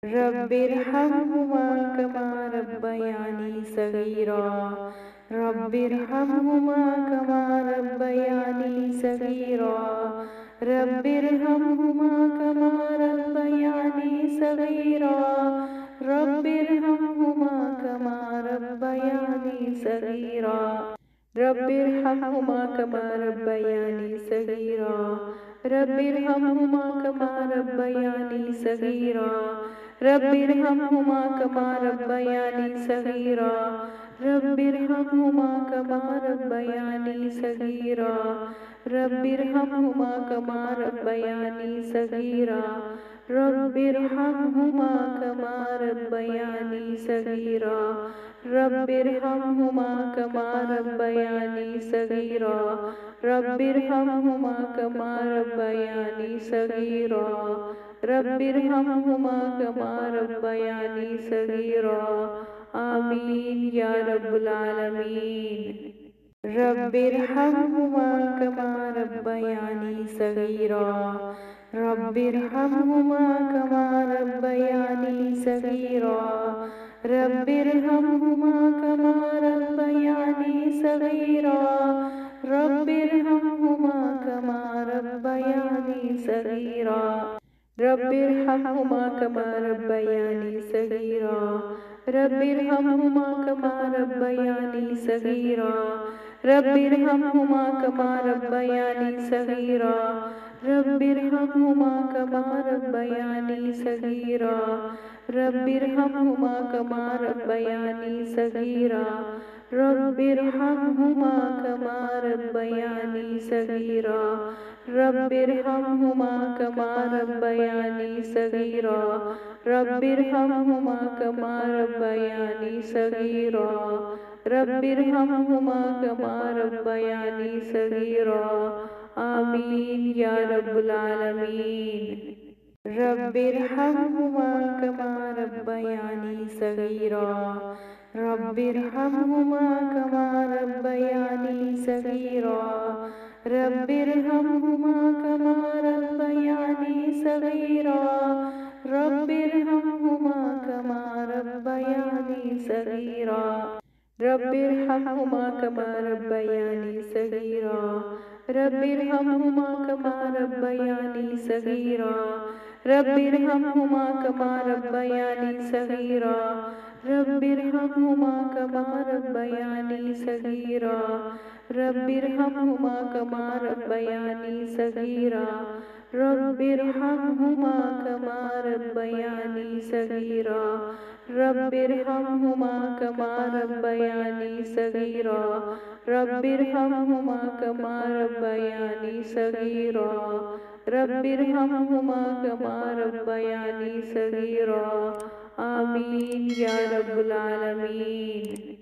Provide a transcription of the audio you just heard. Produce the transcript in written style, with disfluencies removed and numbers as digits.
रब्बिरहम्हुमा कमा रब्बयानी सगीरा। रब्बिरहम्हुमा कमा रब्बयानी सगीरा। रब्बिरहम्हुमा कमा रब्बयानी सगीरा। रब्बिरहम्हुमा कमा रब्बयानी सगीरा। रब्बिरहम्हुमा कमा रब्बयानी सगीरा। रब्बिरहम्हुमा कमा रब्बयानी सगीरा। रब्बिरहम्हुमा कमा रब्बयानी सगीरा। रब्बिरहम्हुमा कमा रब्बयानी सगीरा। रब्बिरहम्हुमा कमा रब्बयानी सगीरा। रब्बिरहम्हुमा कमा रब्बयानी सगीरा। रब्बिरहम्हुमा कमा रब्बयानी सगीरा। रब्बिरहम्हुमा कमा रब्बयानी सगीरा। रब्बिरहम्हुमा कमा रब्बयानी सगीरा। आमीन या रब्बुल आलमीन। रब्बिरहम्हुमा कमा रब्बयानी सगीरा। रब्बिरहम्हुमा कमा रब्बयानी सगीरा। रब्बिरहम्हुमा कमा रब्बयानी सगीरा। रब्बिरहम्हुमा कमा रब्बयानी सगीरा। रब्बिरहम्हुमा कमा रब्बयानी सगीरा। रब्बिरहम्हुमा कमा रब्बयानी सगीरा। रब्बिरहम्हुमा कमा रब्बयानी सगीरा। रब्बिरहम्हुमा कमा रब्बयानी सगीरा। रब्बिरहम्हुमा कमा रब्बयानी सगीरा। रब्बिरहम्हुमा कमा रब्बयानी सगीरा। रब्बिरहम्हुमा कमा रब्बयानी सगीरा। रब्बिरहम्हुमा कमा रब्बयानी सगीरा। रब्बिरहम्हुमा कमा रब्बयानी सगीरा। आमीन या रब्बुल आलमीन। रब्बिरहम्हुमा कमा रब्बयानी सगीरा। रब्बिरहम्हुमा कमा रब्बयानी सगीरा। रब्बिरहम्हुमा कमा रब्बयानी सगीरा। रब्बिरहम्हुमा कमा रब्बयानी सगीरा। रब्बिरहम्हुमा कमा रब्बयानी सगीरा। रब्बिरहम्हुमा कमा रब्बयानी सगीरा। रब्बिरहम्हुमा कमा रब्बयानी सगीरा। रब्बिरहम्हुमा कमा रब्बयानी सगीरा। रब्बिरहम्हुमा कमा रब्बयानी सगीरा। रब्बिरहम्हुमा कमा रब्बयानी सगीरा। रब्बिरहम्हुमा कमा रब्बयानी सगीरा। रब्बिरहम्हुमा कमा रब्बयानी सगीरा। रब्बिरहम्हुमा कमा रब्बयानी सगीरा। आमीन या रब्बुल आलमीन।